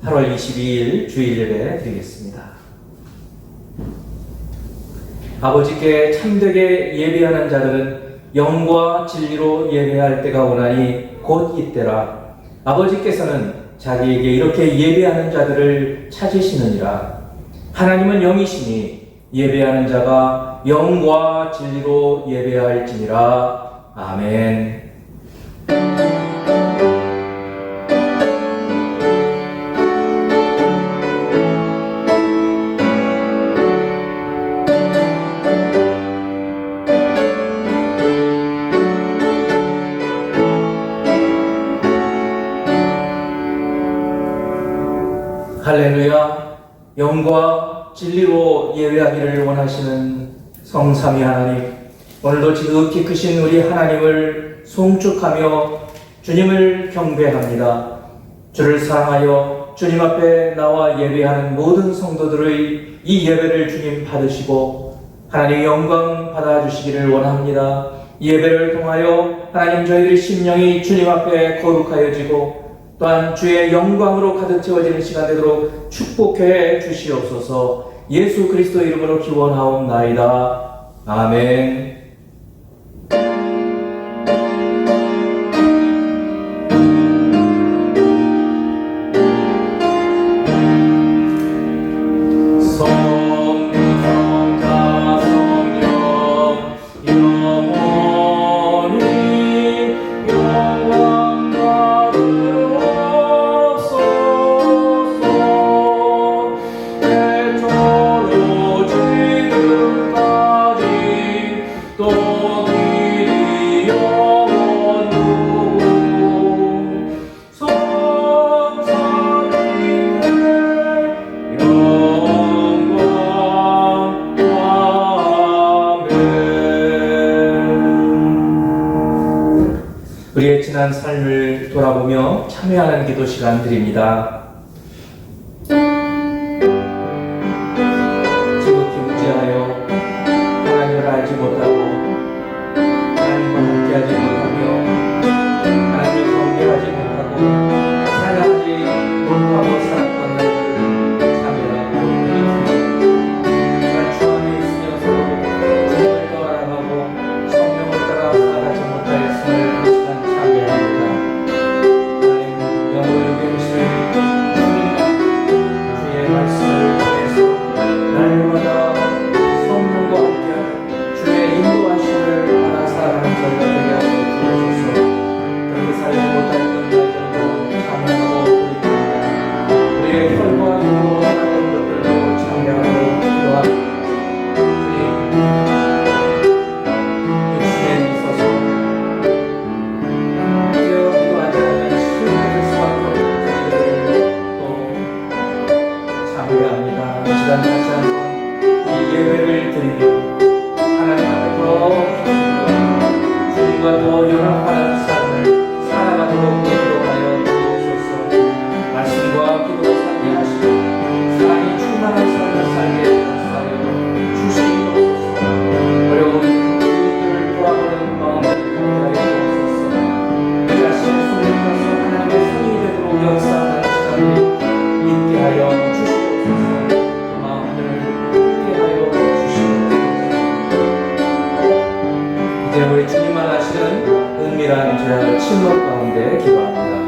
8월 22일 주일 예배 드리겠습니다. 아버지께 참되게 예배하는 자들은 영과 진리로 예배할 때가 오나니 곧 이때라. 아버지께서는 자기에게 이렇게 예배하는 자들을 찾으시느니라. 하나님은 영이시니 예배하는 자가 영과 진리로 예배할지니라. 아멘. 할렐루야. 영과 진리로 예배하기를 원하시는 성삼위 하나님, 오늘도 지극히 크신 우리 하나님을 송축하며 주님을 경배합니다. 주를 사랑하여 주님 앞에 나와 예배하는 모든 성도들의 이 예배를 주님 받으시고 하나님의 영광 받아주시기를 원합니다. 이 예배를 통하여 하나님 저희들의 심령이 주님 앞에 거룩하여지고 또한 주의 영광으로 가득 채워지는 시간 되도록 축복해 주시옵소서. 예수 그리스도 이름으로 기원하옵나이다. 아멘. 우리의 지난 삶을 돌아보며 참여하는 기도 시간 드립니다. 지극히 무지하여 하나님을 알지 못하고 하나님과 함께하지 못하며 하나님을 경배하지 못하고 사랑하지 못하고 살았던 날들을 참여하고 드립니다. 주 안에 있으면서도 주님을 더 알아가고 성령을 따라 살아가지 못하였음을 우리 주님만 아시는 은밀한 죄악을 침묵 가운데 기도합니다.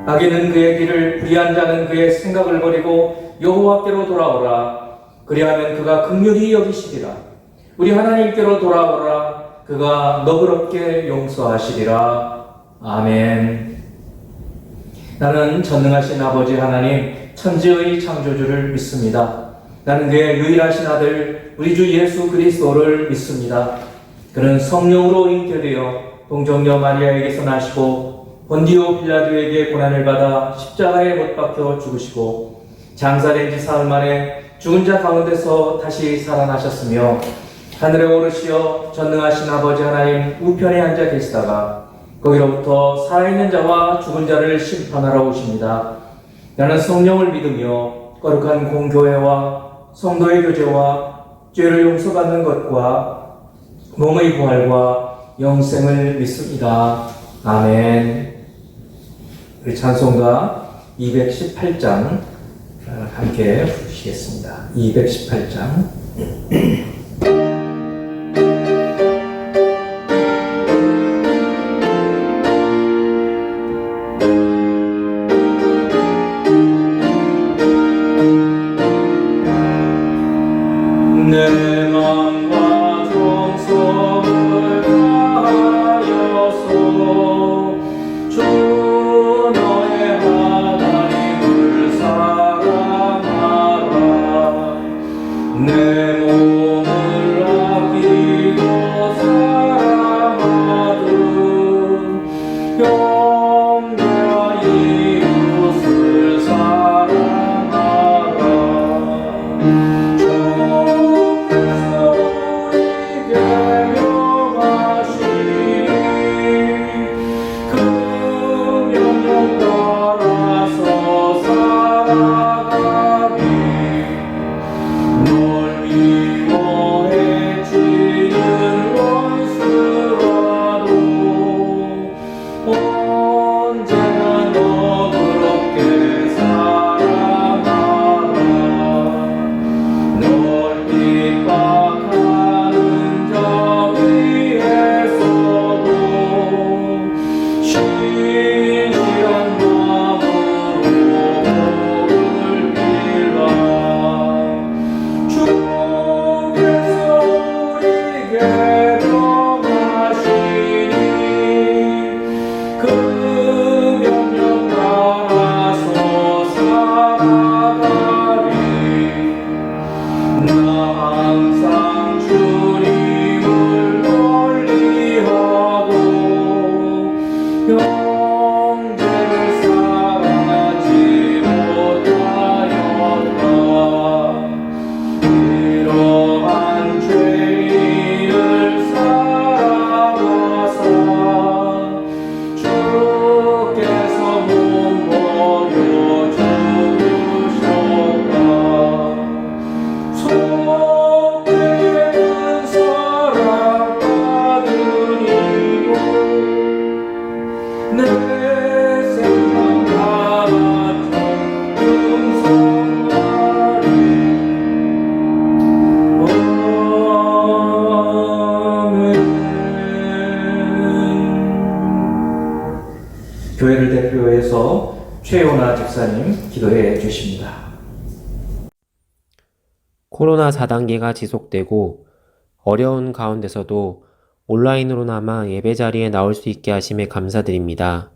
악인은 그의 길을, 불의한 자는 그의 생각을 버리고 여호와께로 돌아오라. 그리하면 그가 긍휼히 여기시리라. 우리 하나님께로 돌아오라. 그가 너그럽게 용서하시리라. 아멘. 나는 전능하신 아버지 하나님, 천지의 창조주를 믿습니다. 나는 그의 유일하신 아들 우리 주 예수 그리스도를 믿습니다. 그는 성령으로 잉태되어 동정녀 마리아에게서 나시고 본디오 빌라도에게 고난을 받아 십자가에 못 박혀 죽으시고 장사된 지 사흘 만에 죽은 자 가운데서 다시 살아나셨으며 하늘에 오르시어 전능하신 아버지 하나님 우편에 앉아 계시다가 거기로부터 살아있는 자와 죽은 자를 심판하러 오십니다. 나는 성령을 믿으며 거룩한 공교회와 성도의 교제와 죄를 용서받는 것과 몸의 부활과 영생을 믿습니다. 아멘. 우리 찬송가 218장 함께 부르시겠습니다. 218장. 내 맘과 정성을 다하여서 주 너의 하나님을 사랑하라. 내 몸을 아끼고 사랑하듯 형제와 이웃을 사랑하라. 교회를 대표해서 최요나 집사님 기도해 주십니다. 코로나 4단계가 지속되고 어려운 가운데서도 온라인으로나마 예배 자리에 나올 수 있게 하심에 감사드립니다.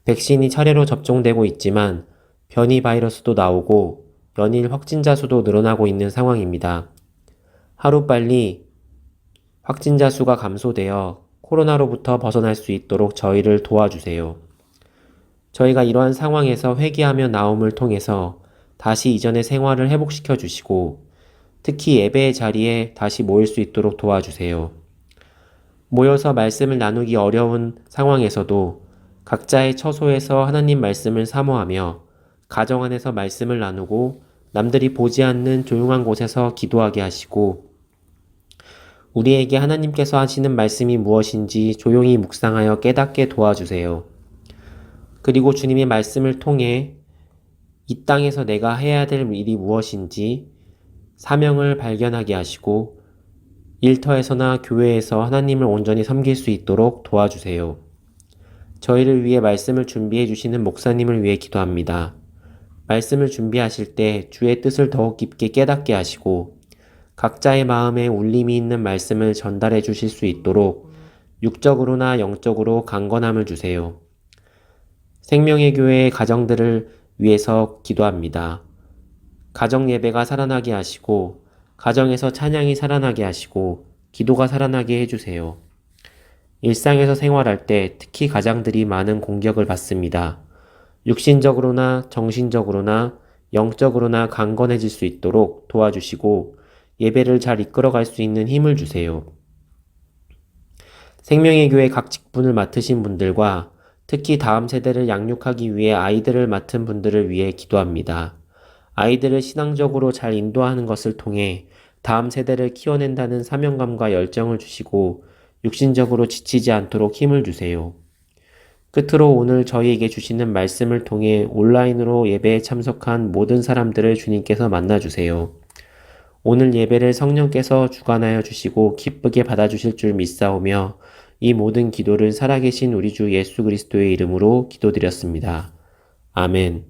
백신이 차례로 접종되고 있지만 변이 바이러스도 나오고 연일 확진자 수도 늘어나고 있는 상황입니다. 하루빨리 확진자 수가 감소되어 코로나로부터 벗어날 수 있도록 저희를 도와주세요. 저희가 이러한 상황에서 회개하며 나옴을 통해서 다시 이전의 생활을 회복시켜 주시고 특히 예배의 자리에 다시 모일 수 있도록 도와주세요. 모여서 말씀을 나누기 어려운 상황에서도 각자의 처소에서 하나님 말씀을 사모하며 가정 안에서 말씀을 나누고 남들이 보지 않는 조용한 곳에서 기도하게 하시고 우리에게 하나님께서 하시는 말씀이 무엇인지 조용히 묵상하여 깨닫게 도와주세요. 그리고 주님의 말씀을 통해 이 땅에서 내가 해야 될 일이 무엇인지 사명을 발견하게 하시고 일터에서나 교회에서 하나님을 온전히 섬길 수 있도록 도와주세요. 저희를 위해 말씀을 준비해 주시는 목사님을 위해 기도합니다. 말씀을 준비하실 때 주의 뜻을 더욱 깊게 깨닫게 하시고 각자의 마음에 울림이 있는 말씀을 전달해 주실 수 있도록 육적으로나 영적으로 강건함을 주세요. 생명의 교회의 가정들을 위해서 기도합니다. 가정 예배가 살아나게 하시고 가정에서 찬양이 살아나게 하시고 기도가 살아나게 해주세요. 일상에서 생활할 때 특히 가장들이 많은 공격을 받습니다. 육신적으로나 정신적으로나 영적으로나 강건해질 수 있도록 도와주시고 예배를 잘 이끌어갈 수 있는 힘을 주세요. 생명의 교회 각 직분을 맡으신 분들과 특히 다음 세대를 양육하기 위해 아이들을 맡은 분들을 위해 기도합니다. 아이들을 신앙적으로 잘 인도하는 것을 통해 다음 세대를 키워낸다는 사명감과 열정을 주시고 육신적으로 지치지 않도록 힘을 주세요. 끝으로 오늘 저희에게 주시는 말씀을 통해 온라인으로 예배에 참석한 모든 사람들을 주님께서 만나주세요. 오늘 예배를 성령께서 주관하여 주시고 기쁘게 받아주실 줄 믿사오며 이 모든 기도를 살아계신 우리 주 예수 그리스도의 이름으로 기도드렸습니다. 아멘.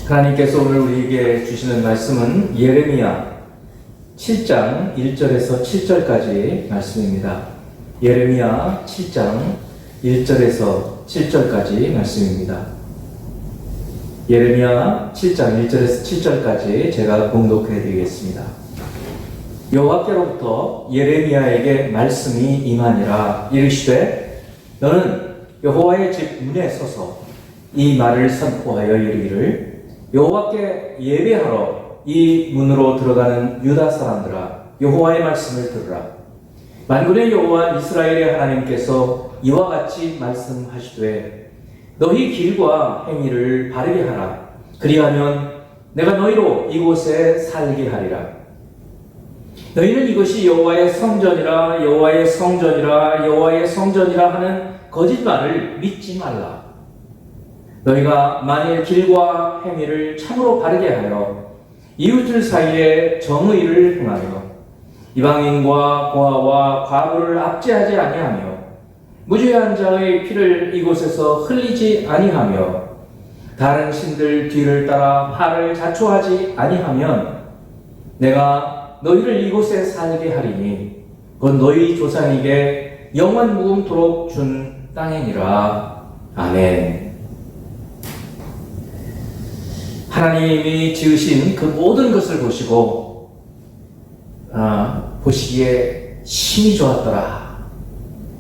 하나님께서 오늘 우리에게 주시는 말씀은 예레미야 7장 1절에서 7절까지 말씀입니다. 예레미야 7장 1절에서 7절까지 말씀입니다. 예레미야 7장 1절에서 7절까지 제가 봉독해 드리겠습니다. 여호와께로부터 예레미야에게 말씀이 임하니라. 이르시되 너는 여호와의 집 문에 서서 이 말을 선포하여 이르기를 여호와께 예배하러 이 문으로 들어가는 유다 사람들아, 여호와의 말씀을 들으라. 만군의 여호와 이스라엘의 하나님께서 이와 같이 말씀하시되 너희 길과 행위를 바르게 하라. 그리하면 내가 너희로 이곳에 살게 하리라. 너희는 이것이 여호와의 성전이라 여호와의 성전이라 여호와의 성전이라 하는 거짓말을 믿지 말라. 너희가 만일 길과 행위를 참으로 바르게 하여 이웃들 사이에 정의를 행하며 이방인과 고아와 과부를 압제하지 아니하며 무죄한 자의 피를 이곳에서 흘리지 아니하며 다른 신들 뒤를 따라 팔을 자초하지 아니하면 내가 너희를 이곳에 살게 하리니 곧 너희 조상에게 영원 무궁토록 준 땅이니라. 아멘. 하나님이 지으신 그 모든 것을 보시고 보시기에 심히 좋았더라.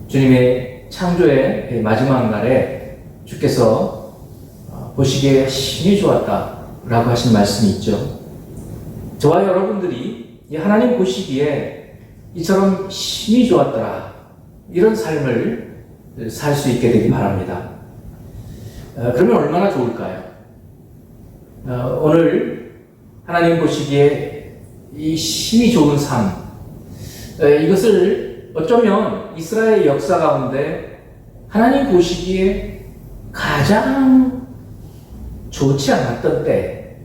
주님의 창조의 마지막 날에 주께서 보시기에 심히 좋았다라고 하신 말씀이 있죠. 저와 여러분들이 하나님 보시기에 이처럼 심히 좋았더라 이런 삶을 살 수 있게 되기 바랍니다. 그러면 얼마나 좋을까요? 오늘 하나님 보시기에 이 심히 좋은 삶, 이것을 어쩌면 이스라엘 역사 가운데 하나님 보시기에 가장 좋지 않았던 때,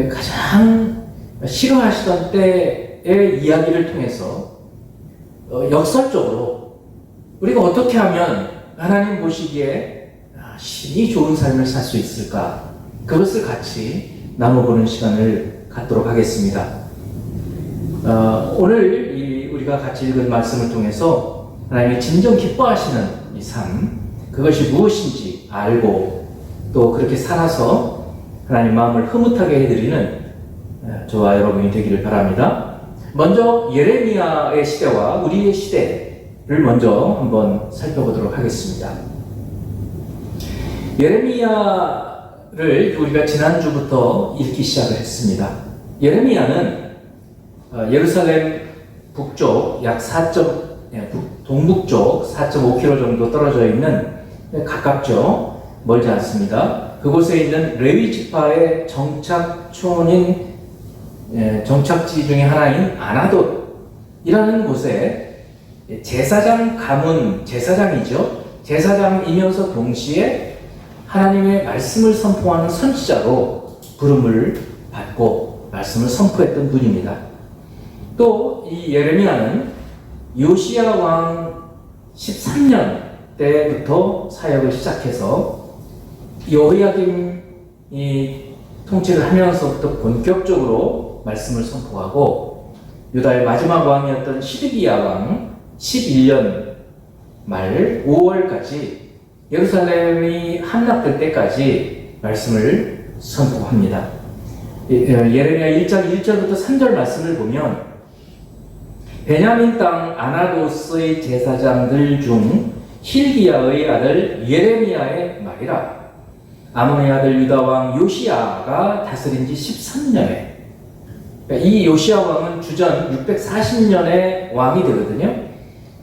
가장 싫어하시던 때의 이야기를 통해서 역설적으로 우리가 어떻게 하면 하나님 보시기에 심히 좋은 삶을 살 수 있을까? 그것을 같이 나눠보는 시간을 갖도록 하겠습니다. 오늘 우리가 같이 읽은 말씀을 통해서 하나님이 진정 기뻐하시는 이 삶, 그것이 무엇인지 알고 또 그렇게 살아서 하나님 마음을 흐뭇하게 해드리는 저와 여러분이 되기를 바랍니다. 먼저 예레미야의 시대와 우리의 시대를 먼저 한번 살펴보도록 하겠습니다. 예레미야를 우리가 지난주부터 읽기 시작을 했습니다. 예레미야는 예루살렘 북쪽 약 동북쪽 4.5km 정도 떨어져 있는, 가깝죠. 멀지 않습니다. 그곳에 있는 레위 지파의 정착촌인 정착지 중에 하나인 아나돗이라는 곳에 제사장 가문, 제사장이죠. 제사장이면서 동시에 하나님의 말씀을 선포하는 선지자로 부름을 받고 말씀을 선포했던 분입니다. 또 이 예레미야는 요시야 왕 13년 때부터 사역을 시작해서 여호야김이 통치를 하면서부터 본격적으로 말씀을 선포하고 유다의 마지막 왕이었던 시드기야 왕 11년 말 5월까지 예루살렘이 함락될 때까지 말씀을 선포합니다. 예레미야 1장 1절부터 3절 말씀을 보면 베냐민 땅 아나도스의 제사장들 중 힐기야의 아들 예레미야의 말이라. 아몬의 아들 유다 왕 요시야가 다스린 지 13년에, 이 요시야 왕은 주전 640년에 왕이 되거든요.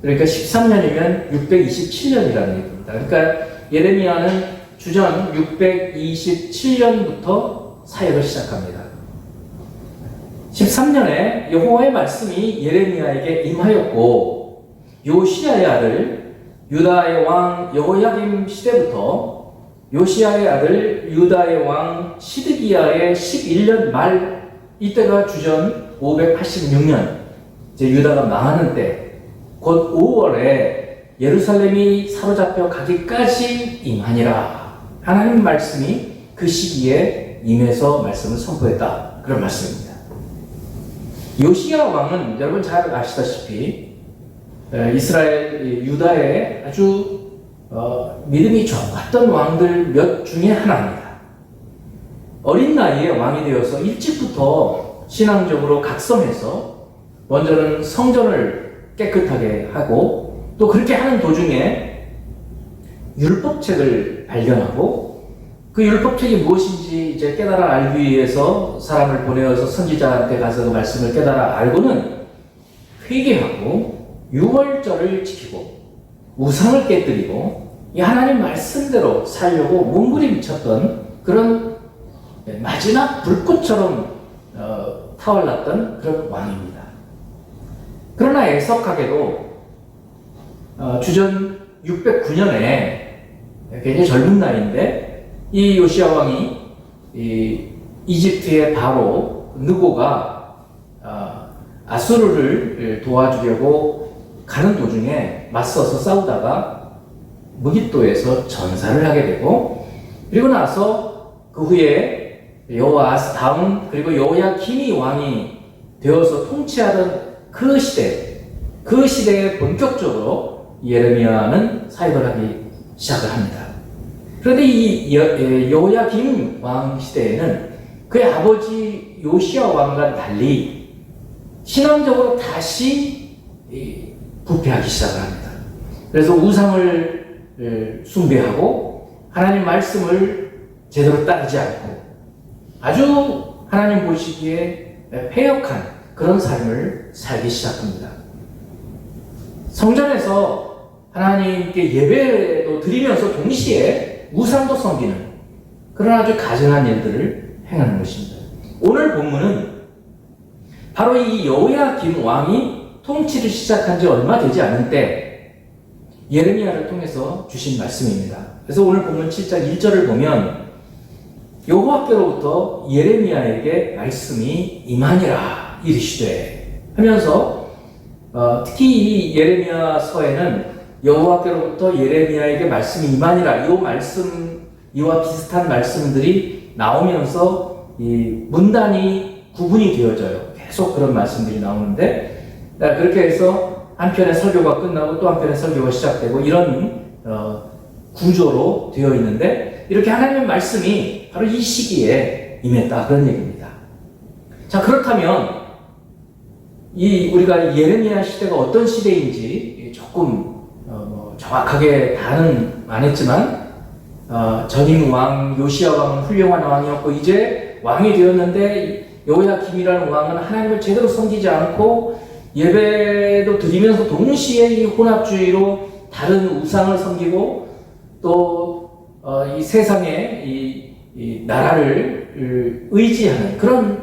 그러니까 13년이면 627년이라는 얘기입니다. 그러니까 예레미야는 주전 627년부터 사역을 시작합니다. 13년에 여호와의 말씀이 예레미야에게 임하였고, 요시야의 아들 유다의 왕 여호야김 시대부터 요시야의 아들 유다의 왕 시드기야의 11년 말, 이때가 주전 586년, 이제 유다가 망하는 때, 곧 5월에 예루살렘이 사로잡혀 가기까지 임하니라. 하나님 말씀이 그 시기에 임해서 말씀을 선포했다. 그런 말씀입니다. 요시야 왕은 여러분 잘 아시다시피 이스라엘 유다의 아주 믿음이 좋았던 왕들 몇 중에 하나입니다. 어린 나이에 왕이 되어서 일찍부터 신앙적으로 각성해서 먼저는 성전을 깨끗하게 하고, 또 그렇게 하는 도중에 율법책을 발견하고, 그 율법책이 무엇인지 이제 깨달아 알기 위해서 사람을 보내어서 선지자한테 가서 그 말씀을 깨달아 알고는 회개하고 유월절을 지키고 우상을 깨뜨리고 이 하나님 말씀대로 살려고 몸부림쳤던 그런 마지막 불꽃처럼 타올랐던 그런 왕입니다. 그러나 애석하게도 주전 609년에 굉장히 젊은 나이인데 이 요시야 왕이 이집트의 바로 느고가 아수르를 도와주려고 가는 도중에 맞서서 싸우다가 무깃도에서 전사를 하게 되고, 그리고 나서 그 후에 여호아스 다음, 그리고 여호야김이 왕이 되어서 통치하던 그 시대에 본격적으로 예레미야는 사역을 하기 시작을 합니다. 그런데 이 여호야김 왕 시대에는 그의 아버지 요시야 왕과 달리 신앙적으로 다시 부패하기 시작을 합니다. 그래서 우상을 숭배하고 하나님 말씀을 제대로 따르지 않고 아주 하나님 보시기에 패역한 그런 삶을 살기 시작합니다. 성전에서 하나님께 예배도 드리면서 동시에 우상도 섬기는 그런 아주 가증한 일들을 행하는 것입니다. 오늘 본문은 바로 이 여호야김 왕이 통치를 시작한 지 얼마 되지 않은 때 예레미야를 통해서 주신 말씀입니다. 그래서 오늘 본문 7장 1절을 보면 여호와께로부터 예레미야에게 말씀이 임하니라 이르시되 하면서 특히 이 예레미야서에는 여호와께로부터 예레미야에게 말씀이 임하니라 이 말씀, 이와 비슷한 말씀들이 나오면서 이 문단이 구분이 되어져요. 계속 그런 말씀들이 나오는데, 그렇게 해서 한편의 설교가 끝나고 또 한편의 설교가 시작되고 이런 구조로 되어 있는데, 이렇게 하나님의 말씀이 바로 이 시기에 임했다 그런 얘기입니다. 자, 그렇다면 우리가 예레미야 시대가 어떤 시대인지 조금 정확하게 다는 안 했지만 전임 왕 요시야 왕은 훌륭한 왕이었고 이제 왕이 되었는데 여호야김이라는 왕은 하나님을 제대로 섬기지 않고 예배도 드리면서 동시에 이 혼합주의로 다른 우상을 섬기고 또 이 세상에 이 나라를 의지하는 그런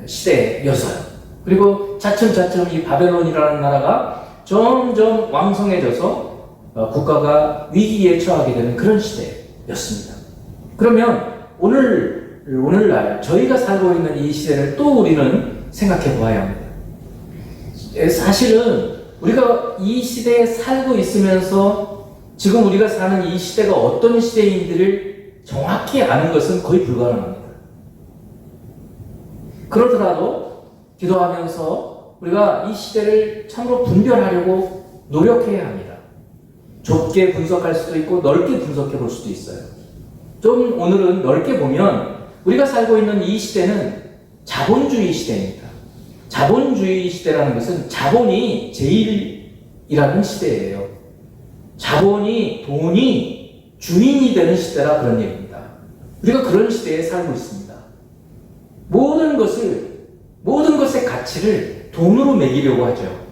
시대였어요. 그리고 차츰차츰 이 바벨론이라는 나라가 점점 왕성해져서 국가가 위기에 처하게 되는 그런 시대였습니다. 그러면 오늘날 저희가 살고 있는 이 시대를 또 우리는 생각해 보아야 합니다. 사실은 우리가 이 시대에 살고 있으면서 지금 우리가 사는 이 시대가 어떤 시대인지를 정확히 아는 것은 거의 불가능합니다. 그러더라도 기도하면서 우리가 이 시대를 참으로 분별하려고 노력해야 합니다. 좁게 분석할 수도 있고 넓게 분석해 볼 수도 있어요. 좀 오늘은 넓게 보면 우리가 살고 있는 이 시대는 자본주의 시대입니다. 자본주의 시대라는 것은 자본이 제일이라는 시대예요. 자본이, 돈이 주인이 되는 시대라 그런 얘기입니다. 우리가 그런 시대에 살고 있습니다. 모든 것의 가치를 돈으로 매기려고 하죠.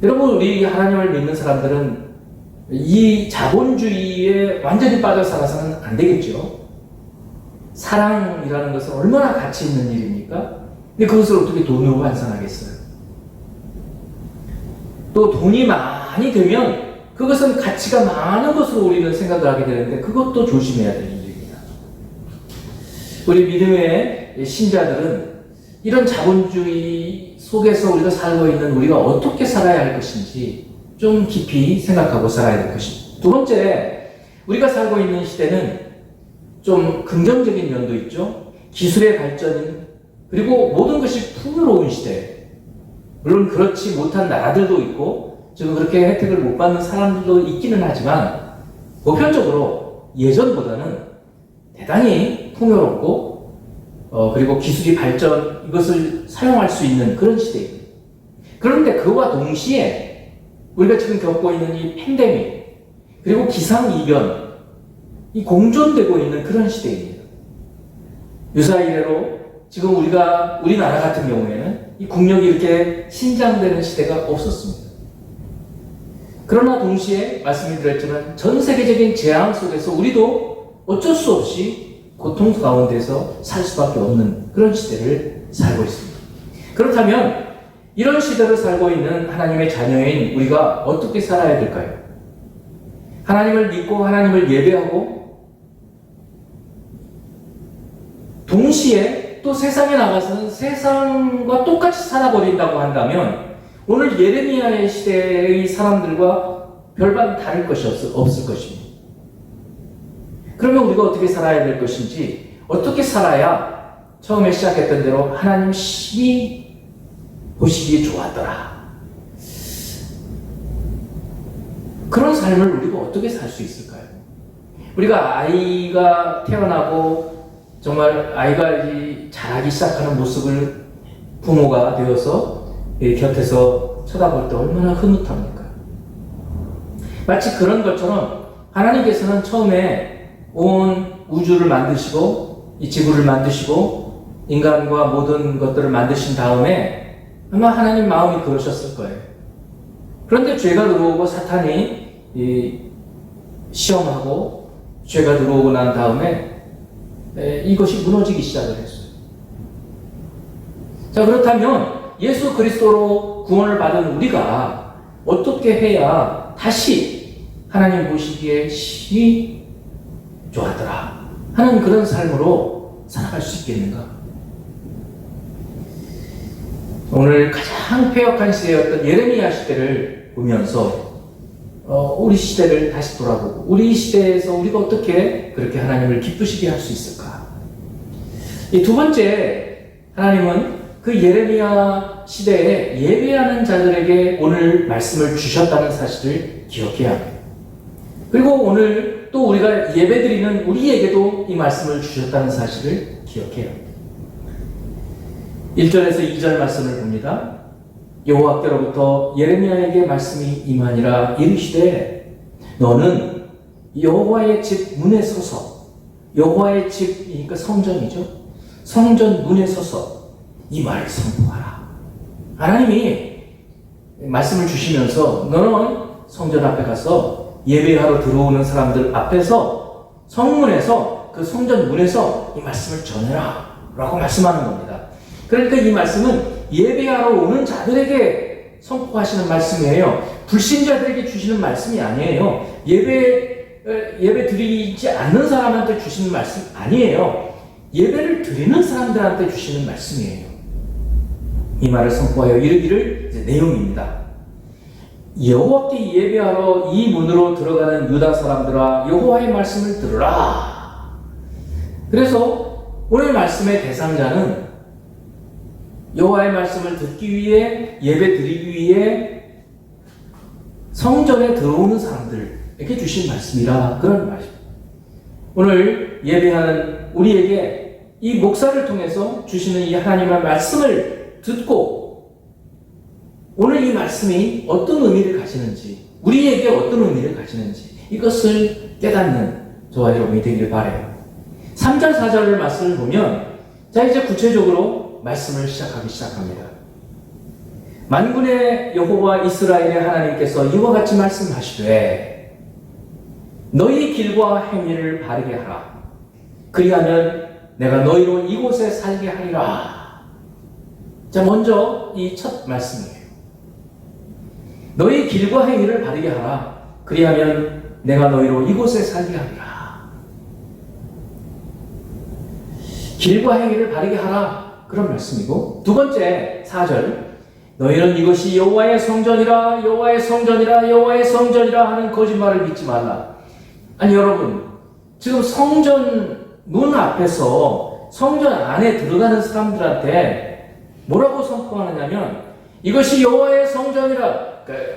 여러분, 우리 하나님을 믿는 사람들은 이 자본주의에 완전히 빠져 살아서는 안 되겠죠. 사랑이라는 것은 얼마나 가치 있는 일입니까? 근데 그것을 어떻게 돈으로 환산하겠어요? 또 돈이 많이 되면 그것은 가치가 많은 것으로 우리는 생각을 하게 되는데 그것도 조심해야 되는 일입니다. 우리 믿음의 신자들은 이런 자본주의 속에서 우리가 살고 있는 우리가 어떻게 살아야 할 것인지 좀 깊이 생각하고 살아야 될 것입니다. 두 번째, 우리가 살고 있는 시대는 좀 긍정적인 면도 있죠. 기술의 발전, 그리고 모든 것이 풍요로운 시대. 물론 그렇지 못한 나라들도 있고 지금 그렇게 혜택을 못 받는 사람들도 있기는 하지만 보편적으로 예전보다는 대단히 풍요롭고 그리고 기술이 발전, 이것을 사용할 수 있는 그런 시대입니다. 그런데 그와 동시에 우리가 지금 겪고 있는 이 팬데믹, 그리고 기상이변, 이 공존되고 있는 그런 시대입니다. 유사 이래로 지금 우리나라 같은 경우에는 이 국력이 이렇게 신장되는 시대가 없었습니다. 그러나 동시에 말씀드렸지만 전 세계적인 재앙 속에서 우리도 어쩔 수 없이 고통 가운데서 살 수밖에 없는 그런 시대를 살고 있습니다. 그렇다면 이런 시대를 살고 있는 하나님의 자녀인 우리가 어떻게 살아야 될까요? 하나님을 믿고 하나님을 예배하고 동시에 또 세상에 나가서는 세상과 똑같이 살아버린다고 한다면 오늘 예레미야의 시대의 사람들과 별반 다를 것이 없을 것입니다. 그러면 우리가 어떻게 살아야 될 것인지, 어떻게 살아야 처음에 시작했던 대로 하나님 심히 보시기에 좋았더라, 그런 삶을 우리가 어떻게 살 수 있을까요? 우리가 아이가 태어나고 정말 아이가 자라기 시작하는 모습을 부모가 되어서 곁에서 쳐다볼 때 얼마나 흐뭇합니까? 마치 그런 것처럼 하나님께서는 처음에 온 우주를 만드시고 이 지구를 만드시고 인간과 모든 것들을 만드신 다음에 아마 하나님 마음이 그러셨을 거예요. 그런데 죄가 들어오고 사탄이 시험하고 죄가 들어오고 난 다음에 이것이 무너지기 시작을 했어요. 자, 그렇다면 예수 그리스도로 구원을 받은 우리가 어떻게 해야 다시 하나님 보시기에 심히 좋았더라 하는 그런 삶으로 살아갈 수 있겠는가? 오늘 가장 패역한 시대였던 예레미야 시대를 보면서 우리 시대를 다시 돌아보고 우리 시대에서 우리가 어떻게 그렇게 하나님을 기쁘시게 할 수 있을까? 이 두 번째, 하나님은 그 예레미야 시대에 예배하는 자들에게 오늘 말씀을 주셨다는 사실을 기억해야 합니다. 그리고 오늘 또 우리가 예배드리는 우리에게도 이 말씀을 주셨다는 사실을 기억해야 합니다. 1절에서 2절 말씀을 봅니다. 여호와께로부터 예레미야에게 말씀이 임하니라. 이르시되 너는 여호와의 집 문에 서서, 여호와의 집이니까 성전이죠. 성전 문에 서서 이 말을 선포하라. 하나님이 말씀을 주시면서 너는 성전 앞에 가서 예배하러 들어오는 사람들 앞에서 성문에서, 그 성전 문에서 이 말씀을 전해라 라고 말씀하는 겁니다. 그러니까 이 말씀은 예배하러 오는 자들에게 선포하시는 말씀이에요. 불신자들에게 주시는 말씀이 아니에요. 예배 드리지 않는 사람한테 주시는 말씀 아니에요. 예배를 드리는 사람들한테 주시는 말씀이에요. 이 말을 선포하여 이르기를, 이제 내용입니다. 여호와께 예배하러 이 문으로 들어가는 유다 사람들아, 여호와의 말씀을 들으라. 그래서 오늘 말씀의 대상자는 여호와의 말씀을 듣기 위해, 예배 드리기 위해 성전에 들어오는 사람들에게 주신 말씀이라 그런 말입니다. 오늘 예배하는 우리에게 이 목사를 통해서 주시는 이 하나님의 말씀을 듣고 오늘 이 말씀이 어떤 의미를 가지는지, 우리에게 어떤 의미를 가지는지 이것을 깨닫는 저와 여러분이 되길 바라요. 3절 4절을 말씀을 보면 자 이제 구체적으로 말씀을 시작하기 시작합니다. 만군의 여호와 이스라엘의 하나님께서 이와 같이 말씀하시되 너희 길과 행위를 바르게 하라. 그리하면 내가 너희로 이곳에 살게 하리라. 자 먼저 이 첫 말씀이에요. 너희 길과 행위를 바르게 하라. 그리하면 내가 너희로 이곳에 살게 하리라. 길과 행위를 바르게 하라. 그런 말씀이고 두 번째 4절 너희는 이것이 여호와의 성전이라 여호와의 성전이라 여호와의 성전이라 하는 거짓말을 믿지 말라. 아니 여러분 지금 성전 문 앞에서 성전 안에 들어가는 사람들한테 뭐라고 선포하느냐면 이것이 여호와의 성전이라. 그러니까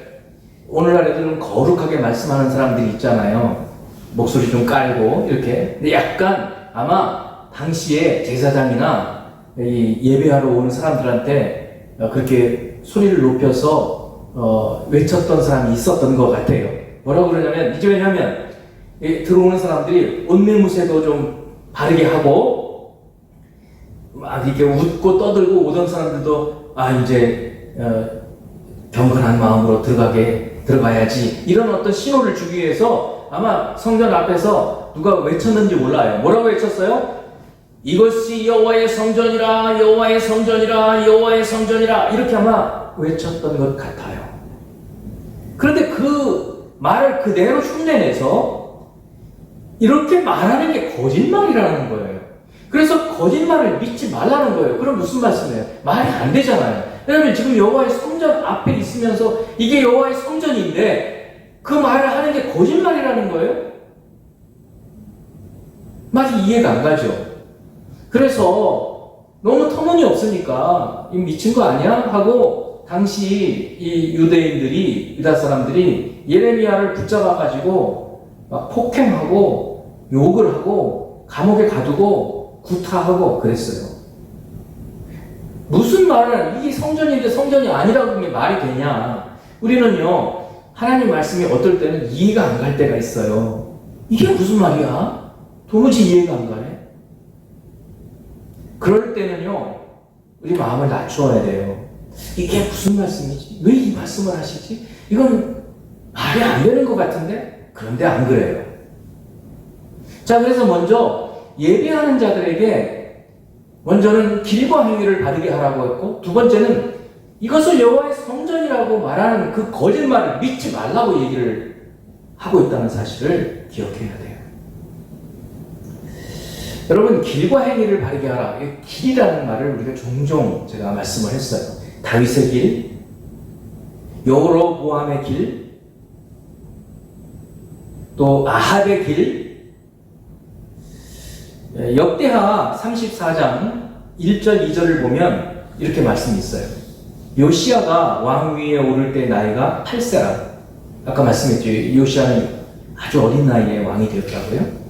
오늘날에도 거룩하게 말씀하는 사람들이 있잖아요. 목소리 좀 깔고 이렇게. 근데 약간 아마 당시에 제사장이나 이 예배하러 오는 사람들한테 그렇게 소리를 높여서 외쳤던 사람이 있었던 것 같아요. 뭐라고 그러냐면 이제 왜냐하면 들어오는 사람들이 옷매무새도 좀 바르게 하고 막 이렇게 웃고 떠들고 오던 사람들도 이제 경건한 마음으로 들어가야지 이런 어떤 신호를 주기 위해서 아마 성전 앞에서 누가 외쳤는지 몰라요. 뭐라고 외쳤어요? 이것이 여호와의 성전이라 여호와의 성전이라 여호와의 성전이라 이렇게 아마 외쳤던 것 같아요. 그런데 그 말을 그대로 흉내내서 이렇게 말하는 게 거짓말이라는 거예요. 그래서 거짓말을 믿지 말라는 거예요. 그럼 무슨 말씀이에요? 말이 안 되잖아요. 왜냐하면 지금 여호와의 성전 앞에 있으면서 이게 여호와의 성전인데 그 말을 하는 게 거짓말이라는 거예요? 말이 이해가 안 가죠. 그래서 너무 터무니없으니까 이 미친 거 아니야? 하고 당시 이 유대인들이 유다 사람들이 예레미야를 붙잡아가지고 막 폭행하고 욕을 하고 감옥에 가두고 구타하고 그랬어요. 무슨 말을 이게 성전인데 성전이 아니라고 하면 말이 되냐? 우리는요 하나님 말씀이 어떨 때는 이해가 안 갈 때가 있어요. 이게 무슨 말이야? 도무지 이해가 안 가네. 그럴 때는요 우리 마음을 낮추어야 돼요. 이게 무슨 말씀이지? 왜 이 말씀을 하시지? 이건 말이 안 되는 것 같은데? 그런데 안 그래요. 자 그래서 먼저 예배하는 자들에게 먼저는 길과 행위를 바르게 하라고 했고 두 번째는 이것을 여호와의 성전이라고 말하는 그 거짓말을 믿지 말라고 얘기를 하고 있다는 사실을 기억해야 돼요. 여러분 길과 행위를 바르게 하라. 이 길이라는 말을 우리가 종종 제가 말씀을 했어요. 다윗의 길, 여로보암의 길, 또 아합의 길, 역대하 34장 1절 2절을 보면 이렇게 말씀이 있어요. 요시야가 왕위에 오를 때 나이가 8세라. 아까 말씀했죠. 요시야는 아주 어린 나이에 왕이 되었다고요.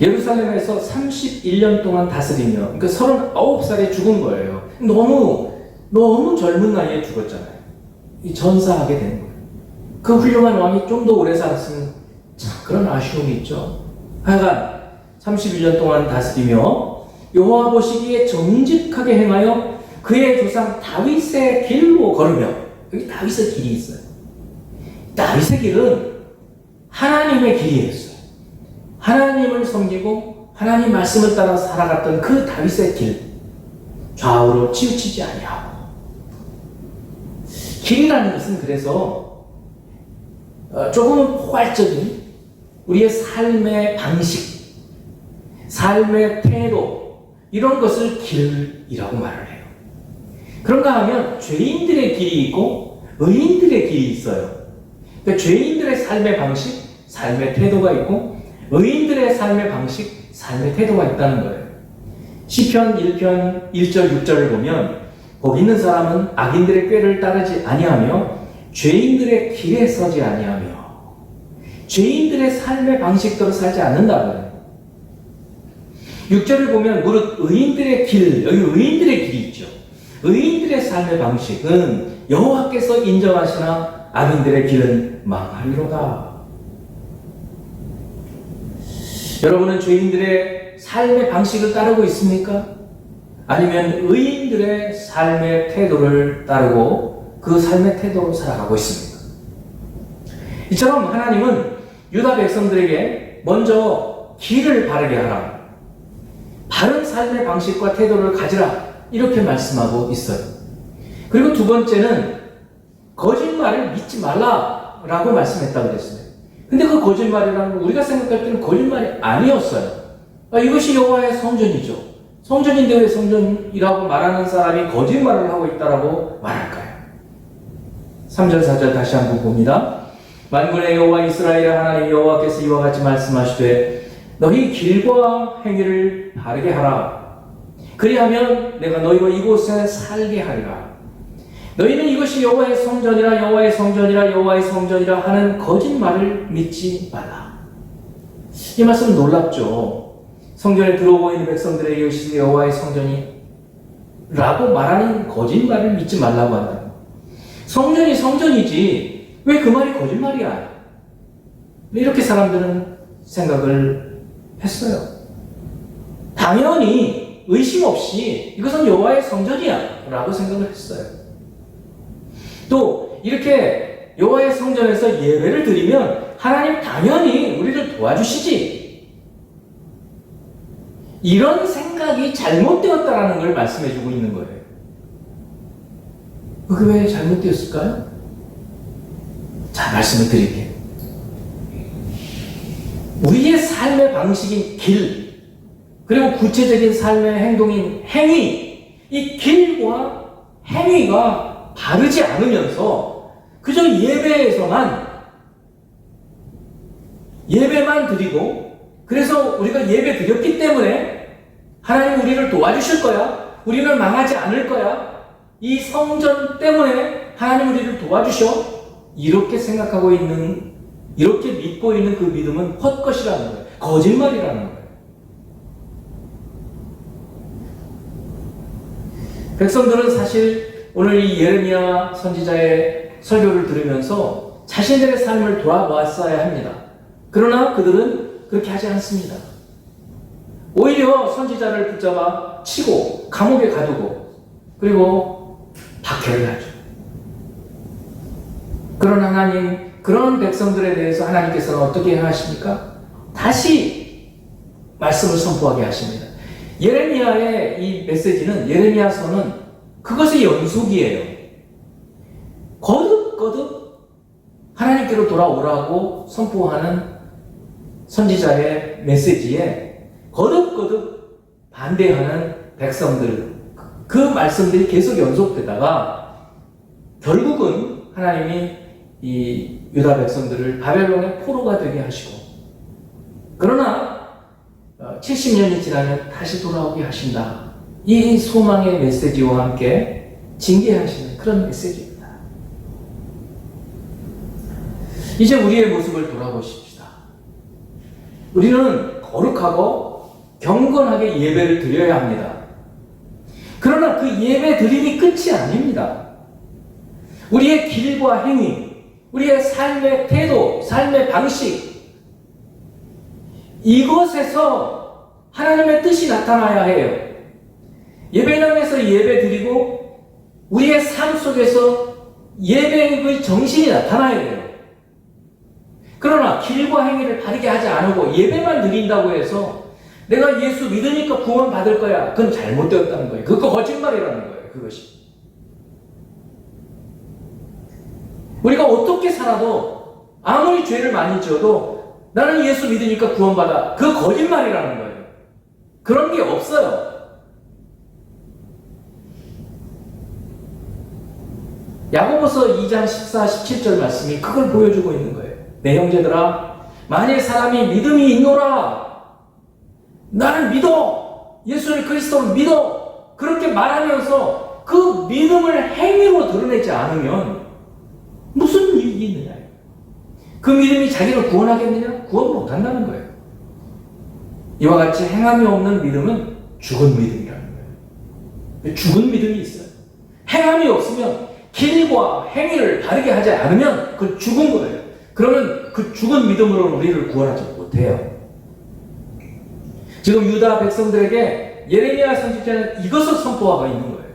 예루살렘에서 31년 동안 다스리며 그러니까 39살에 죽은 거예요. 너무 젊은 나이에 죽었잖아요. 이 전사하게 된 거예요. 그 훌륭한 왕이 좀 더 오래 살았으면 참 그런 아쉬움이 있죠. 하여간 31년 동안 다스리며 여호와 보시기에 정직하게 행하여 그의 조상 다윗의 길로 걸으며 여기 다윗의 길이 있어요. 다윗의 길은 하나님의 길이었어요. 하나님을 섬기고 하나님 말씀을 따라 살아갔던 그 다윗의 길 좌우로 치우치지 아니하고 길이라는 것은 그래서 조금은 포괄적인 우리의 삶의 방식, 삶의 태도 이런 것을 길이라고 말을 해요. 그런가 하면 죄인들의 길이 있고 의인들의 길이 있어요. 그러니까 죄인들의 삶의 방식, 삶의 태도가 있고 의인들의 삶의 방식, 삶의 태도가 있다는 거예요. 시편 1편 1절 6절을 보면 거기 있는 사람은 악인들의 꾀를 따르지 아니하며 죄인들의 길에 서지 아니하며 죄인들의 삶의 방식대로 살지 않는다고요. 6절을 보면 무릇 의인들의 길, 여기 의인들의 길이 있죠. 의인들의 삶의 방식은 여호와께서 인정하시나 악인들의 길은 망하리로다. 여러분은 죄인들의 삶의 방식을 따르고 있습니까? 아니면 의인들의 삶의 태도를 따르고 그 삶의 태도로 살아가고 있습니까? 이처럼 하나님은 유다 백성들에게 먼저 길을 바르게 하라, 바른 삶의 방식과 태도를 가지라, 이렇게 말씀하고 있어요. 그리고 두 번째는 거짓말을 믿지 말라라고 말씀했다고 그랬어요. 근데 그 거짓말이라는 건 우리가 생각할 때는 거짓말이 아니었어요. 이것이 여호와의 성전이죠. 성전인데 왜 성전이라고 말하는 사람이 거짓말을 하고 있다라고 말할까요? 3절 4절 다시 한번 봅니다. 만군의 여호와 이스라엘의 하나님 여호와께서 이와 같이 말씀하시되 너희 길과 행위를 바르게 하라. 그리하면 내가 너희로 이곳에 살게 하리라. 너희는 이것이 여호와의 성전이라 여호와의 성전이라 여호와의 성전이라 하는 거짓말을 믿지 말라. 이 말씀은 놀랍죠. 성전에 들어오고 있는 백성들에게 이것이 여호와의 성전이라고 말하는 거짓말을 믿지 말라고 한다. 성전이 성전이지 왜 그 말이 거짓말이야? 이렇게 사람들은 생각을 했어요. 당연히 의심 없이 이것은 여호와의 성전이야 라고 생각을 했어요. 또 이렇게 여호와의 성전에서 예배를 드리면 하나님 당연히 우리를 도와주시지, 이런 생각이 잘못되었다라는 걸 말씀해주고 있는 거예요. 그게 왜 잘못되었을까요? 자, 말씀을 드릴게요. 우리의 삶의 방식인 길, 그리고 구체적인 삶의 행동인 행위, 이 길과 행위가 바르지 않으면서 그저 예배만 드리고, 그래서 우리가 예배 드렸기 때문에 하나님 우리를 도와주실 거야, 우리는 망하지 않을 거야, 이 성전 때문에 하나님 우리를 도와주셔, 이렇게 생각하고 있는, 이렇게 믿고 있는 그 믿음은 헛것이라는 거예요. 거짓말이라는 거예요. 백성들은 사실 오늘 이 예레미야 선지자의 설교를 들으면서 자신들의 삶을 돌아보았어야 합니다. 그러나 그들은 그렇게 하지 않습니다. 오히려 선지자를 붙잡아 치고 감옥에 가두고 그리고 박해를 하죠. 그런 하나님, 그런 백성들에 대해서 하나님께서는 어떻게 하십니까? 다시 말씀을 선포하게 하십니다. 예레미야의 이 메시지는, 예레미야서는 그것의 연속이에요. 거듭거듭 하나님께로 돌아오라고 선포하는 선지자의 메시지에 거듭거듭 반대하는 백성들, 그 말씀들이 계속 연속되다가 결국은 하나님이 이 유다 백성들을 바벨론의 포로가 되게 하시고, 그러나 70년이 지나면 다시 돌아오게 하신다. 이 소망의 메시지와 함께 징계하시는 그런 메시지입니다. 이제 우리의 모습을 돌아보십시다. 우리는 거룩하고 경건하게 예배를 드려야 합니다. 그러나 그 예배 드림이 끝이 아닙니다. 우리의 길과 행위, 우리의 삶의 태도, 삶의 방식, 이것에서 하나님의 뜻이 나타나야 해요. 예배당에서 예배 드리고 우리의 삶 속에서 예배의 정신이 나타나야 돼요. 그러나 길과 행위를 바르게 하지 않고 예배만 드린다고 해서 내가 예수 믿으니까 구원 받을 거야, 그건 잘못되었다는 거예요. 그거 거짓말이라는 거예요. 그것이. 우리가 어떻게 살아도 아무리 죄를 많이 지어도 나는 예수 믿으니까 구원받아, 그 거짓말이라는 거예요. 그런 게 없어요. 야고보서 2장 14, 17절 말씀이 그걸 보여주고 있는 거예요. 내 형제들아, 만일 사람이 믿음이 있노라, 나는 믿어, 예수를 그리스도를 믿어, 그렇게 말하면서 그 믿음을 행위로 드러내지 않으면 무슨 이익이 있느냐? 그 믿음이 자기를 구원하겠느냐? 구원 못한다는 거예요. 이와 같이 행함이 없는 믿음은 죽은 믿음이라는 거예요. 죽은 믿음이 있어요. 행함이 없으면 길과 행위를 바르게 하지 않으면 그 죽은 거예요. 그러면 그 죽은 믿음으로는 우리를 구원하지 못해요. 지금 유다 백성들에게 예레미야 선지자는 이것을 선포하고 있는 거예요.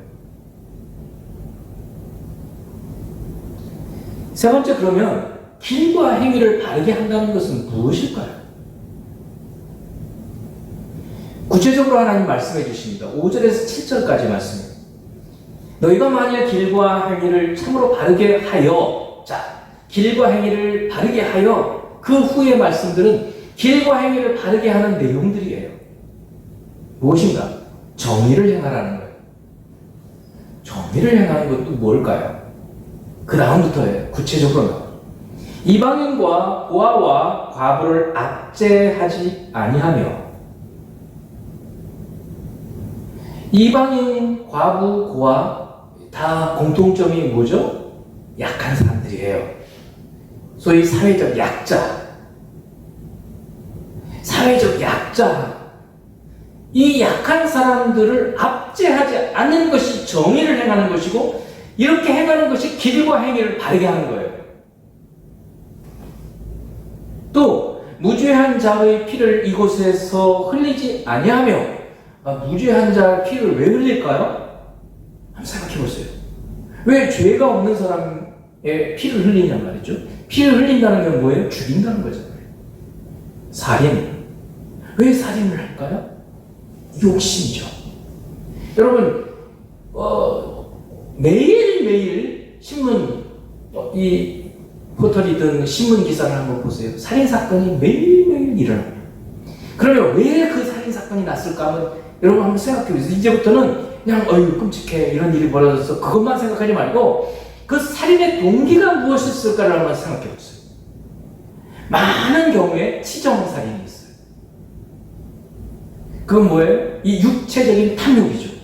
세 번째, 그러면 길과 행위를 바르게 한다는 것은 무엇일까요? 구체적으로 하나님 말씀해 주십니다. 5절에서 7절까지 말씀입니다. 너희가 만일 길과 행위를 참으로 바르게 하여, 자, 길과 행위를 바르게 하여, 그 후의 말씀들은 길과 행위를 바르게 하는 내용들이에요. 무엇인가? 정의를 행하라는 거예요. 정의를 행하는 것도 뭘까요? 그 다음부터예요. 구체적으로 나와요. 이방인과 고아와 과부를 압제하지 아니하며. 이방인, 과부, 고아 다 공통점이 뭐죠? 약한 사람들이에요. 소위 사회적 약자. 사회적 약자. 이 약한 사람들을 압제하지 않는 것이 정의를 행하는 것이고, 이렇게 행하는 것이 길과 행위를 바르게 하는 거예요. 또 무죄한 자의 피를 이곳에서 흘리지 아니하며. 무죄한 자의 피를 왜 흘릴까요? 한번 생각해 보세요. 왜 죄가 없는 사람의 피를 흘리냐 말이죠. 피를 흘린다는 건 뭐예요? 죽인다는 거잖아요. 살인. 왜 살인을 할까요? 욕심이죠. 여러분, 매일매일 신문, 이 포털이든 신문 기사를 한번 보세요. 살인사건이 매일매일 일어납니다. 그러면 왜 그 살인사건이 났을까 하면, 여러분 한번 생각해 보세요. 이제부터는 그냥, 어휴, 끔찍해. 이런 일이 벌어졌어. 그것만 생각하지 말고, 그 살인의 동기가 무엇이었을까를 한번 생각해 보세요. 많은 경우에 치정살인이 있어요. 그건 뭐예요? 이 육체적인 탐욕이죠.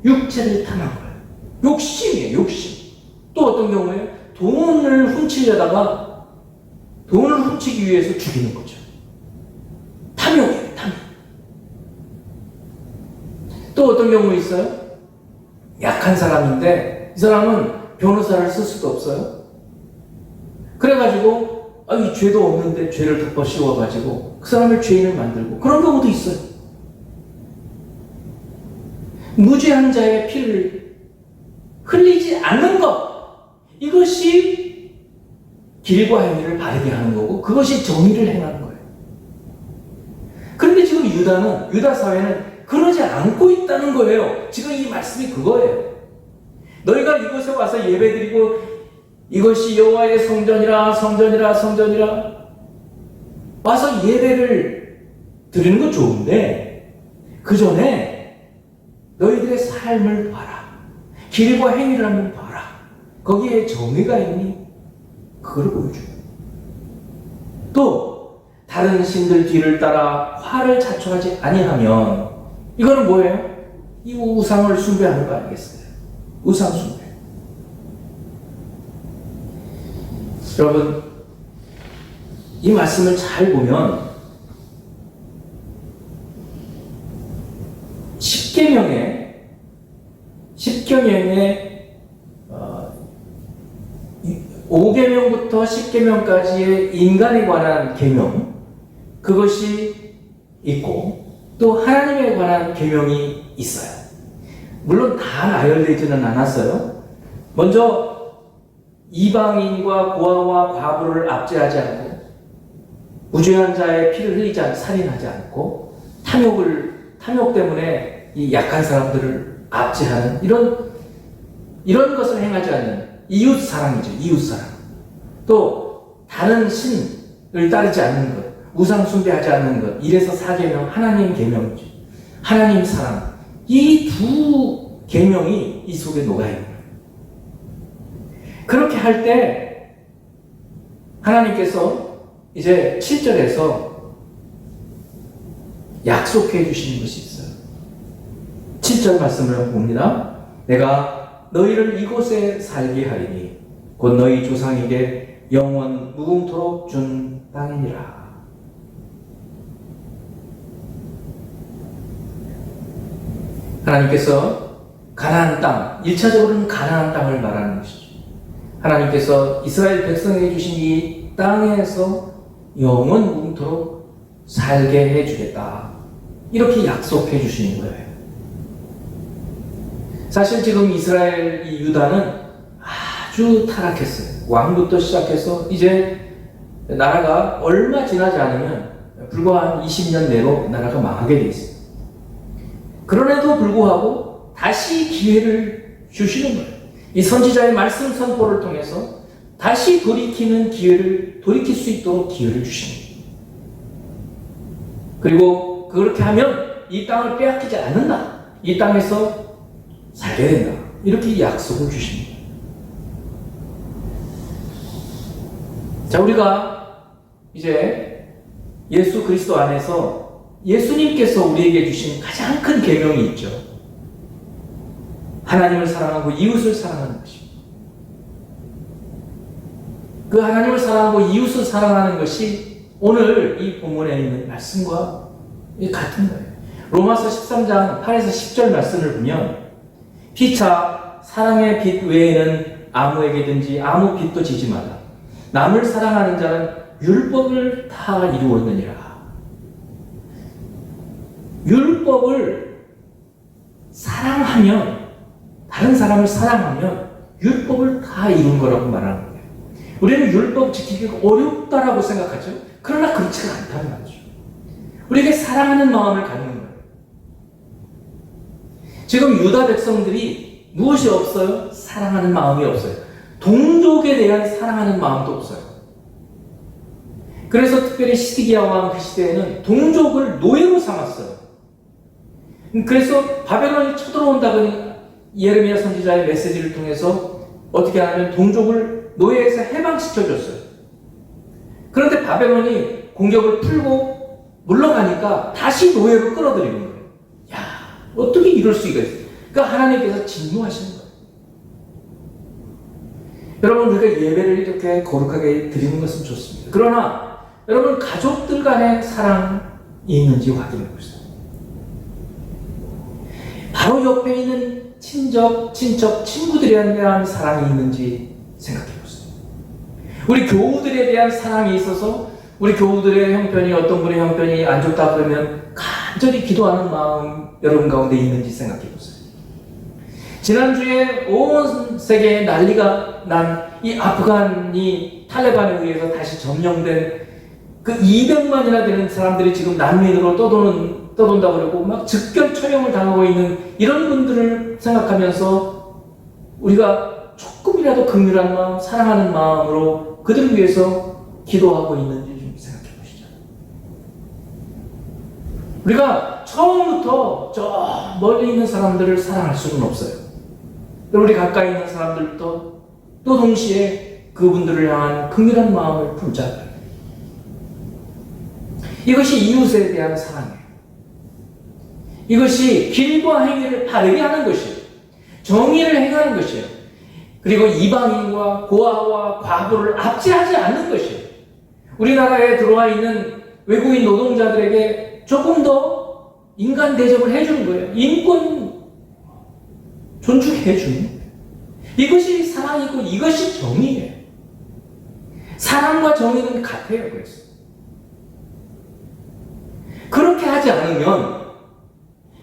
육체를 탐한 거예요. 욕심이에요, 욕심. 또 어떤 경우에 돈을 훔치려다가 돈을 훔치기 위해서 죽이는 거죠. 탐욕이에요, 탐욕. 또 어떤 경우 있어요? 약한 사람인데 이 사람은 변호사를 쓸 수도 없어요. 그래가지고 이 죄도 없는데 죄를 덮어 씌워가지고 그 사람을 죄인을 만들고, 그런 경우도 있어요. 무죄한 자의 피를 흘리지 않는 것, 이것이 길과 행위를 바르게 하는 거고, 그것이 정의를 행하는 거예요. 그런데 지금 유다 사회는 그러지 않고 있다는 거예요. 지금 이 말씀이 그거예요. 너희가 이곳에 와서 예배드리고 이것이 여호와의 성전이라, 성전이라, 성전이라 와서 예배를 드리는 건 좋은데, 그 전에 너희들의 삶을 봐라. 길과 행위를 한번 봐라. 거기에 정의가 있니? 그걸 보여줘요. 또 다른 신들 뒤를 따라 화를 자초하지 아니하면, 이거는 뭐예요? 이 우상을 숭배하는 거 아니겠어요? 우상 숭배. 여러분, 이 말씀을 잘 보면 십계명에 5계명부터 10계명까지의 인간에 관한 계명, 그것이 있고, 또 하나님에 관한 계명이 있어요. 물론 다 나열되지는 않았어요. 먼저 이방인과 고아와 과부를 압제하지 않고, 무죄한 자의 피를 흘리지 않고, 살인하지 않고, 탐욕 때문에 이 약한 사람들을 압제하는 이런 것을 행하지 않는 이웃 사랑이죠. 이웃 사랑. 또 다른 신을 따르지 않는 것, 우상 숭배하지 않는 것. 1에서 4계명, 하나님 계명이죠. 하나님 사랑. 이 두 계명이 이 속에 녹아 있는 거예요. 그렇게 할 때 하나님께서 이제 7절에서 약속해 주시는 것이 있어요. 7절 말씀을 봅니다. 내가 너희를 이곳에 살게 하리니 곧 너희 조상에게 영원 무궁토록 준 땅이니라. 하나님께서 가나안 땅, 1차적으로는 가나안 땅을 말하는 것이죠. 하나님께서 이스라엘 백성에게 주신 이 땅에서 영원 무궁토록 살게 해주겠다. 이렇게 약속해 주시는 거예요. 사실 지금 이스라엘 이 유다는 아주 타락했어요. 왕부터 시작해서 이제 나라가 얼마 지나지 않으면 불과 한 20년 내로 나라가 망하게 돼 있어요. 그런에도 불구하고 다시 기회를 주시는 거예요. 이 선지자의 말씀 선포를 통해서 다시 돌이키는 기회를, 돌이킬 수 있도록 기회를 주시는 거예요. 그리고 그렇게 하면 이 땅을 빼앗기지 않는다. 이 땅에서 살게 된다. 이렇게 약속을 주십니다. 자, 우리가 이제 예수 그리스도 안에서 예수님께서 우리에게 주신 가장 큰 계명이 있죠. 하나님을 사랑하고 이웃을 사랑하는 것입니다. 그 하나님을 사랑하고 이웃을 사랑하는 것이 오늘 이 본문에 있는 말씀과 같은 거예요. 로마서 13장 8에서 10절 말씀을 보면 피차 사랑의 빛 외에는 아무에게든지 아무 빛도 지지 말라. 남을 사랑하는 자는 율법을 다 이루었느니라. 율법을 사랑하면, 다른 사람을 사랑하면 율법을 다 이룬 거라고 말하는 거예요. 우리는 율법 지키기가 어렵다라고 생각하죠. 그러나 그렇지가 않다는 말이죠. 우리에게 사랑하는 마음을 갖는 거예요. 지금 유다 백성들이 무엇이 없어요? 사랑하는 마음이 없어요. 동족에 대한 사랑하는 마음도 없어요. 그래서 특별히 시드기야 왕 그 시대에는 동족을 노예로 삼았어요. 그래서 바벨론이 쳐들어온다고 예레미야 선지자의 메시지를 통해서 어떻게 하냐면 동족을 노예에서 해방시켜줬어요. 그런데 바벨론이 공격을 풀고 물러가니까 다시 노예로 끌어들이는 거예요. 야, 어떻게 이럴 수가 있어요? 그러니까 하나님께서 진노하시는 거예요. 여러분, 우리가 예배를 이렇게 거룩하게 드리는 것은 좋습니다. 그러나 여러분, 가족들 간의 사랑이 있는지 확인해 보세요. 바로 옆에 있는 친척, 친구들에 대한 사랑이 있는지 생각해 보세요. 우리 교우들에 대한 사랑이 있어서 우리 교우들의 형편이, 어떤 분의 형편이 안 좋다 그러면 간절히 기도하는 마음 여러분 가운데 있는지 생각해 보세요. 지난주에 온 세계에 난리가 난 이 아프간이 탈레반에 의해서 다시 점령된 그 200만이나 되는 사람들이 지금 난민으로 떠돈다 그러고 막 즉결 처형을 당하고 있는 이런 분들을 생각하면서 우리가 조금이라도 긍휼한 마음, 사랑하는 마음으로 그들을 위해서 기도하고 있는지 좀 생각해 보시죠. 우리가 처음부터 저 멀리 있는 사람들을 사랑할 수는 없어요. 우리 가까이 있는 사람들도 또 동시에 그분들을 향한 긍휼한 마음을 품자. 이것이 이웃에 대한 사랑이에요. 이것이 길과 행위를 바르게 하는 것이에요. 정의를 행하는 것이에요. 그리고 이방인과 고아와 과부를 압제하지 않는 것이에요. 우리나라에 들어와 있는 외국인 노동자들에게 조금 더 인간 대접을 해주는 거예요. 인권 존중해 주는 거예요. 이것이 사랑이고 이것이 정의예요. 사랑과 정의는 같아요. 그래서 그렇게 하지 않으면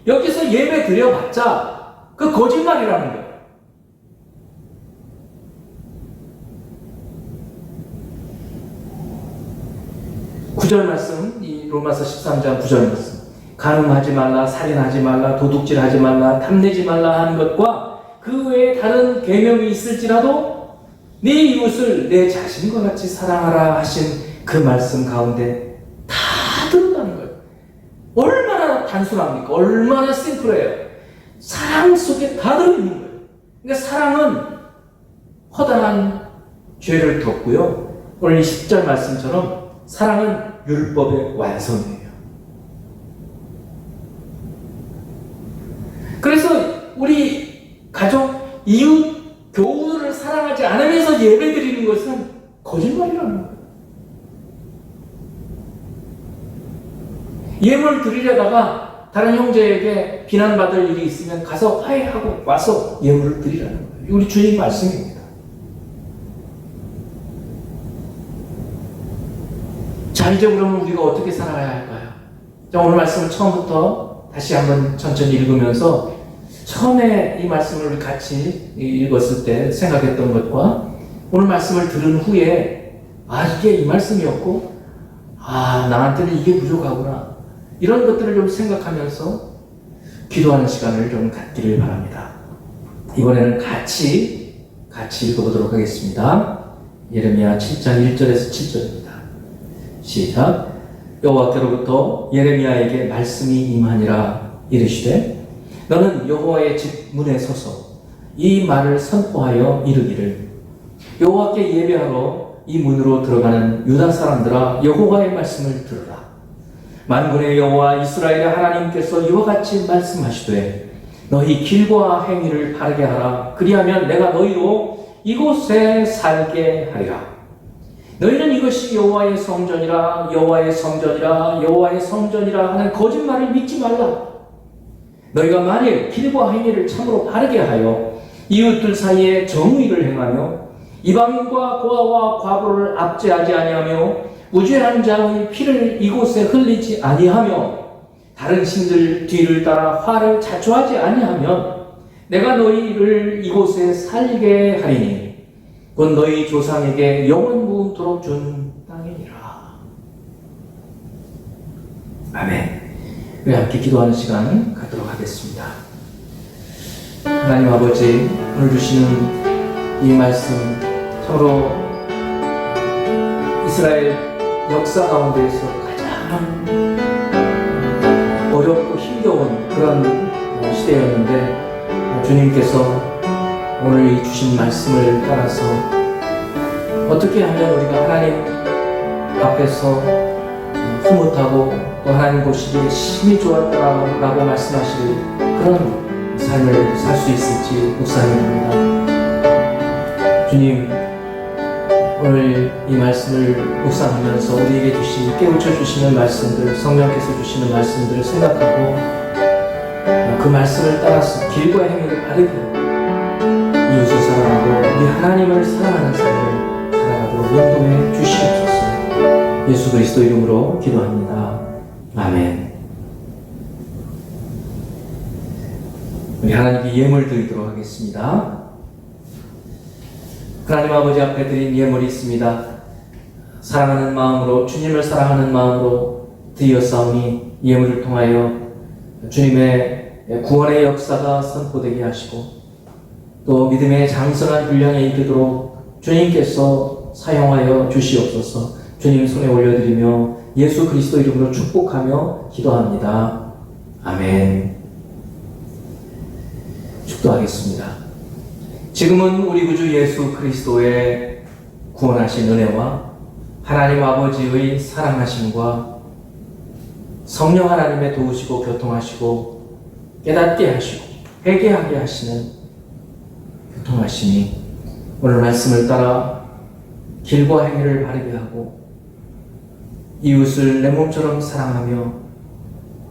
여기서 예배 드려봤자 그 거짓말이라는 거예요. 구절 말씀, 이 로마서 13장 9절 말씀. 간음하지 말라, 살인하지 말라, 도둑질하지 말라, 탐내지 말라 하는 것과 그 외에 다른 계명이 있을지라도 네 이웃을 내 자신과 같이 사랑하라 하신 그 말씀 가운데 다 들어가는 거예요. 얼마나 단순합니까? 얼마나 심플해요. 사랑 속에 다 들어있는 거예요. 그러니까 사랑은 허다한 죄를 덮고요. 오늘 10절 말씀처럼 사랑은 율법의 완성이에요. 그래서 우리 가족, 이웃, 교우를 사랑하지 않으면서 와서 예배 드리는 것은 거짓말이라는 거예요. 예물을 드리려다가 다른 형제에게 비난받을 일이 있으면 가서 화해하고 와서 예물을 드리라는 거예요. 우리 주님 말씀입니다. 자, 이제 그러면 우리가 어떻게 살아가야 할까요? 자, 오늘 말씀을 처음부터 다시 한번 천천히 읽으면서 처음에 이 말씀을 우리 같이 읽었을 때 생각했던 것과 오늘 말씀을 들은 후에 이게 이 말씀이었고 나한테는 이게 부족하구나 이런 것들을 좀 생각하면서 기도하는 시간을 좀 갖기를 바랍니다. 이번에는 같이 읽어보도록 하겠습니다. 예레미야 7장 1절에서 7절입니다. 시작. 여호와께로부터 예레미야에게 말씀이 임하니라 이르시되 너는 여호와의 집 문에 서서 이 말을 선포하여 이르기를 여호와께 예배하러 이 문으로 들어가는 유다 사람들아 여호와의 말씀을 들으라. 만군의 여호와 이스라엘의 하나님께서 이와 같이 말씀하시되 너희 길과 행위를 바르게 하라. 그리하면 내가 너희로 이곳에 살게 하리라. 너희는 이것이 여호와의 성전이라 여호와의 성전이라 여호와의 성전이라 하는 거짓말을 믿지 말라. 너희가 만일 길과 행위를 참으로 바르게 하여 이웃들 사이에 정의를 행하며 이방인과 고아와 과부를 압제하지 아니하며 무죄한 자의 피를 이곳에 흘리지 아니하며 다른 신들 뒤를 따라 화를 자초하지 아니하면 내가 너희를 이곳에 살게 하리니 곧 너희 조상에게 영원무토록 준 땅이니라. 아멘. 우리 함께 기도하는 시간 갖도록 하겠습니다. 하나님 아버지, 오늘 주시는 이 말씀 참으로 이스라엘 역사 가운데에서 가장 어렵고 힘겨운 그런 시대였는데 주님께서 오늘 이 주신 말씀을 따라서 어떻게 하면 우리가 하나님 앞에서 흐뭇하고 또 하나님 보시기에 심히 좋았다라고 말씀하실 그런 삶을 살 수 있을지 묵상합니다. 주님, 오늘 이 말씀을 묵상하면서 우리에게 깨우쳐 주시는 말씀들, 성령께서 주시는 말씀들을 생각하고 그 말씀을 따라서 길과 행위를 바르게 이웃을 사랑하고 우리 하나님을 사랑하는 삶을 살아가도록 인도해 주시옵소서. 예수 그리스도 이름으로 기도합니다. 아멘. 우리 하나님께 예물 드리도록 하겠습니다. 하나님 아버지 앞에 드린 예물이 있습니다. 사랑하는 마음으로, 주님을 사랑하는 마음으로 드리었사오니 예물을 통하여 주님의 구원의 역사가 선포되게 하시고 또 믿음의 장성한 분량에 이르도록 주님께서 사용하여 주시옵소서. 주님 손에 올려드리며 예수 그리스도 이름으로 축복하며 기도합니다. 아멘. 축도하겠습니다. 지금은 우리 구주 예수 그리스도의 구원하신 은혜와 하나님 아버지의 사랑하심과 성령 하나님의 도우시고 교통하시고 깨닫게 하시고 회개하게 하시는 교통하심이 오늘 말씀을 따라 길과 행위를 바르게 하고 이웃을 내 몸처럼 사랑하며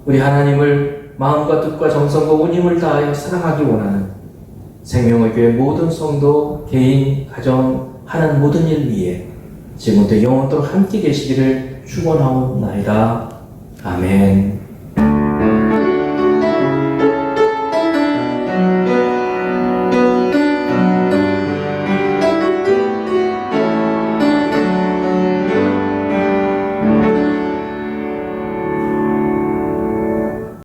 우리 하나님을 마음과 뜻과 정성과 온 힘을 다하여 사랑하기 원하는 생명의 교회 모든 성도, 개인, 가정 하는 모든 일 위에 지금부터 영원토록 함께 계시기를 축원하옵나이다. 아멘.